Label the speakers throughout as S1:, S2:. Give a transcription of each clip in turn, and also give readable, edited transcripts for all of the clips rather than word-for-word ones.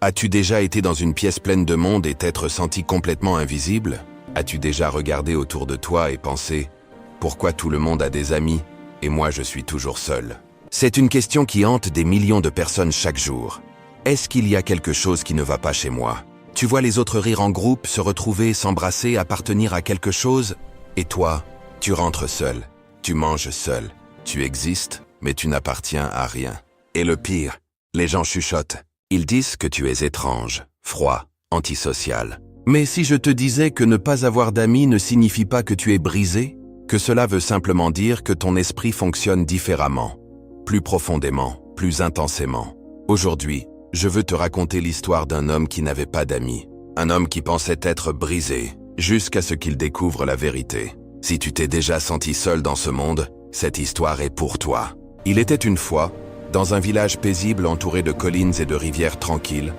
S1: As-tu déjà été dans une pièce pleine de monde et t'être senti complètement invisible? As-tu déjà regardé autour de toi et pensé « Pourquoi tout le monde a des amis et moi je suis toujours seul ?» C'est une question qui hante des millions de personnes chaque jour. Est-ce qu'il y a quelque chose qui ne va pas chez moi? Tu vois les autres rire en groupe, se retrouver, s'embrasser, appartenir à quelque chose? Et toi, tu rentres seul, tu manges seul, tu existes, mais tu n'appartiens à rien. Et le pire, les gens chuchotent. Ils disent que tu es étrange, froid, antisocial. Mais si je te disais que ne pas avoir d'amis ne signifie pas que tu es brisé, que cela veut simplement dire que ton esprit fonctionne différemment, plus profondément, plus intensément. Aujourd'hui, je veux te raconter l'histoire d'un homme qui n'avait pas d'amis. Un homme qui pensait être brisé, jusqu'à ce qu'il découvre la vérité. Si tu t'es déjà senti seul dans ce monde, cette histoire est pour toi. Il était une fois, dans un village paisible entouré de collines et de rivières tranquilles,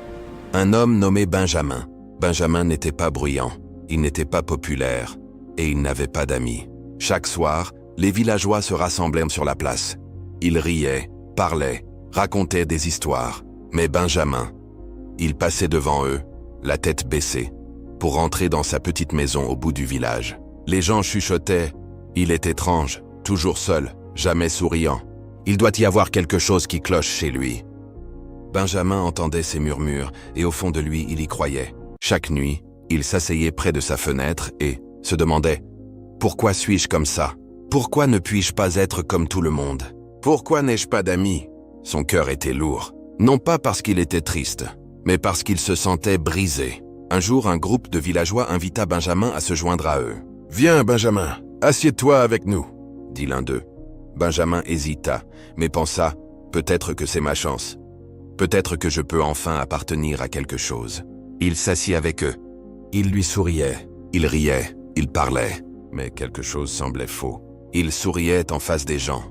S1: un homme nommé Benjamin. Benjamin n'était pas bruyant, il n'était pas populaire, et il n'avait pas d'amis. Chaque soir, les villageois se rassemblaient sur la place. Ils riaient, parlaient, racontaient des histoires. Mais Benjamin, il passait devant eux, la tête baissée, pour rentrer dans sa petite maison au bout du village. Les gens chuchotaient, il est étrange, toujours seul, jamais souriant. Il doit y avoir quelque chose qui cloche chez lui. Benjamin entendait ces murmures et au fond de lui, il y croyait. Chaque nuit, il s'asseyait près de sa fenêtre et se demandait « Pourquoi suis-je comme ça? Pourquoi ne puis-je pas être comme tout le monde? Pourquoi n'ai-je pas d'amis ?» Son cœur était lourd. Non pas parce qu'il était triste, mais parce qu'il se sentait brisé. Un jour, un groupe de villageois invita Benjamin à se joindre à eux. « Viens, Benjamin, assieds-toi avec nous, » dit l'un d'eux. Benjamin hésita, mais pensa « Peut-être que c'est ma chance. Peut-être que je peux enfin appartenir à quelque chose. » Il s'assit avec eux. Il lui souriait, il riait, il parlait, mais quelque chose semblait faux. Il souriait en face des gens,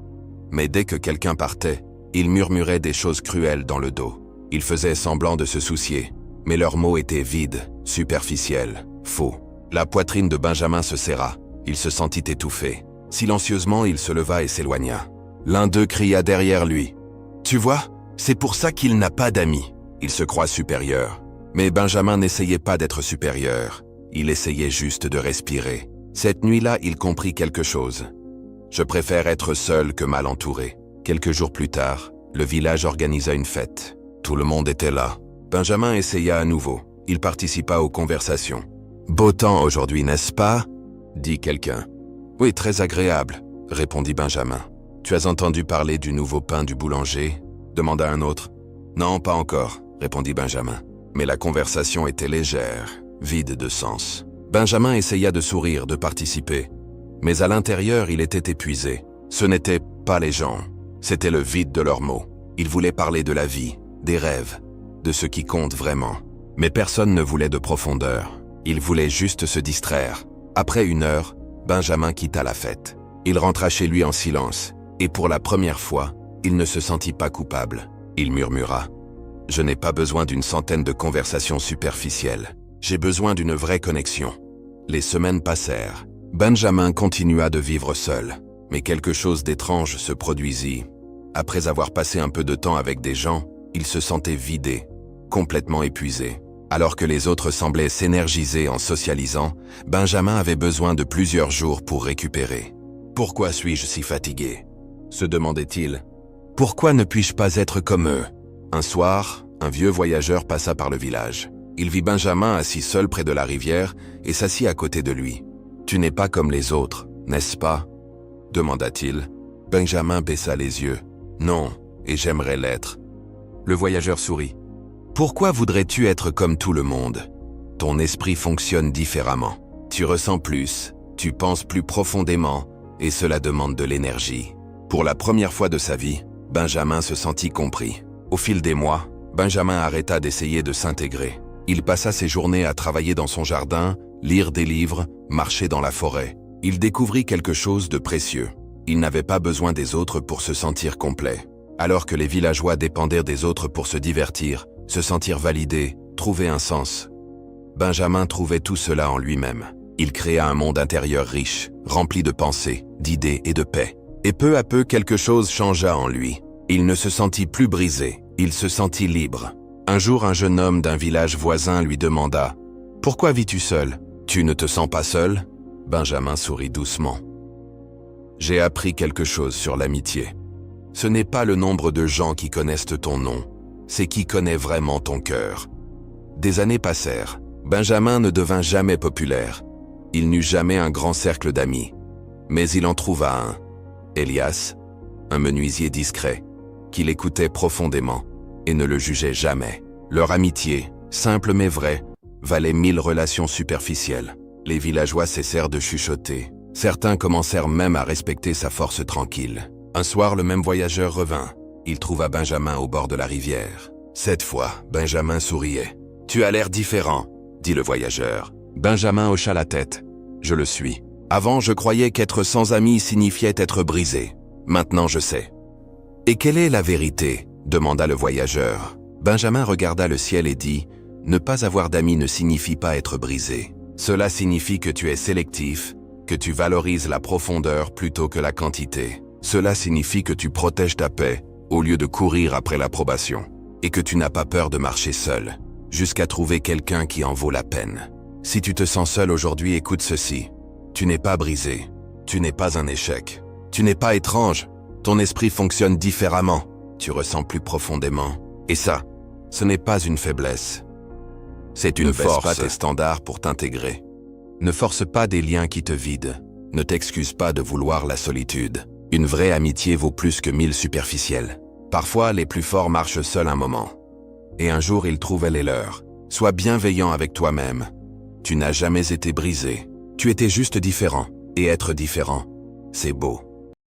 S1: mais dès que quelqu'un partait, il murmurait des choses cruelles dans le dos. Il faisait semblant de se soucier, mais leurs mots étaient vides, superficiels, faux. La poitrine de Benjamin se serra. Il se sentit étouffé. Silencieusement, il se leva et s'éloigna. L'un d'eux cria derrière lui. « Tu vois, c'est pour ça qu'il n'a pas d'amis. » Il se croit supérieur. Mais Benjamin n'essayait pas d'être supérieur. Il essayait juste de respirer. Cette nuit-là, il comprit quelque chose. « Je préfère être seul que mal entouré. » Quelques jours plus tard, le village organisa une fête. Tout le monde était là. Benjamin essaya à nouveau. Il participa aux conversations. « Beau temps aujourd'hui, n'est-ce pas ?» dit quelqu'un. « Oui, très agréable, » répondit Benjamin. « Tu as entendu parler du nouveau pain du boulanger ?» demanda un autre. « Non, pas encore, » répondit Benjamin. Mais la conversation était légère, vide de sens. Benjamin essaya de sourire, de participer. Mais à l'intérieur, il était épuisé. Ce n'étaient pas les gens. C'était le vide de leurs mots. Ils voulaient parler de la vie, des rêves, de ce qui compte vraiment. Mais personne ne voulait de profondeur. Ils voulaient juste se distraire. Après 1 heure, Benjamin quitta la fête. Il rentra chez lui en silence, et pour la première fois, il ne se sentit pas coupable. Il murmura « Je n'ai pas besoin d'une centaine de conversations superficielles. J'ai besoin d'une vraie connexion. » Les semaines passèrent. Benjamin continua de vivre seul. Mais quelque chose d'étrange se produisit. Après avoir passé un peu de temps avec des gens, il se sentait vidé, complètement épuisé. Alors que les autres semblaient s'énergiser en socialisant, Benjamin avait besoin de plusieurs jours pour récupérer. « Pourquoi suis-je si fatigué ?» se demandait-il. « Pourquoi ne puis-je pas être comme eux ?» Un soir, un vieux voyageur passa par le village. Il vit Benjamin assis seul près de la rivière et s'assit à côté de lui. « Tu n'es pas comme les autres, n'est-ce pas ?» demanda-t-il. Benjamin baissa les yeux. « Non, et j'aimerais l'être. » Le voyageur sourit. « Pourquoi voudrais-tu être comme tout le monde? Ton esprit fonctionne différemment. Tu ressens plus, tu penses plus profondément, et cela demande de l'énergie. » Pour la première fois de sa vie, Benjamin se sentit compris. Au fil des mois, Benjamin arrêta d'essayer de s'intégrer. Il passa ses journées à travailler dans son jardin, lire des livres, marcher dans la forêt. Il découvrit quelque chose de précieux. Il n'avait pas besoin des autres pour se sentir complet. Alors que les villageois dépendaient des autres pour se divertir, se sentir validés, trouver un sens. Benjamin trouvait tout cela en lui-même. Il créa un monde intérieur riche, rempli de pensées, d'idées et de paix. Et peu à peu, quelque chose changea en lui. Il ne se sentit plus brisé, il se sentit libre. Un jour, un jeune homme d'un village voisin lui demanda « Pourquoi vis-tu seul? Tu ne te sens pas seul ?» Benjamin sourit doucement. « J'ai appris quelque chose sur l'amitié. Ce n'est pas le nombre de gens qui connaissent ton nom, c'est qui connaît vraiment ton cœur. » Des années passèrent. Benjamin ne devint jamais populaire. Il n'eut jamais un grand cercle d'amis. Mais il en trouva un, Elias, un menuisier discret, qui l'écoutait profondément et ne le jugeait jamais. Leur amitié, simple mais vraie, valait 1000 relations superficielles. Les villageois cessèrent de chuchoter. Certains commencèrent même à respecter sa force tranquille. Un soir, le même voyageur revint. Il trouva Benjamin au bord de la rivière. Cette fois, Benjamin souriait. « Tu as l'air différent », dit le voyageur. Benjamin hocha la tête. « Je le suis. Avant, je croyais qu'être sans amis signifiait être brisé. Maintenant, je sais. »« Et quelle est la vérité ?» demanda le voyageur. Benjamin regarda le ciel et dit « Ne pas avoir d'amis ne signifie pas être brisé. Cela signifie que tu es sélectif, que tu valorises la profondeur plutôt que la quantité. Cela signifie que tu protèges ta paix au lieu de courir après l'approbation. Et que tu n'as pas peur de marcher seul, jusqu'à trouver quelqu'un qui en vaut la peine. Si tu te sens seul aujourd'hui, écoute ceci. Tu n'es pas brisé. Tu n'es pas un échec. Tu n'es pas étrange. Ton esprit fonctionne différemment. Tu ressens plus profondément. Et ça, ce n'est pas une faiblesse. C'est une force. Ne baisse pas tes standards pour t'intégrer. Ne force pas des liens qui te vident. Ne t'excuse pas de vouloir la solitude. Une vraie amitié vaut plus que 1000 superficielles. Parfois, les plus forts marchent seuls un moment. Et un jour, ils trouvaient les leurs. Sois bienveillant avec toi-même. Tu n'as jamais été brisé. Tu étais juste différent. Et être différent, c'est beau.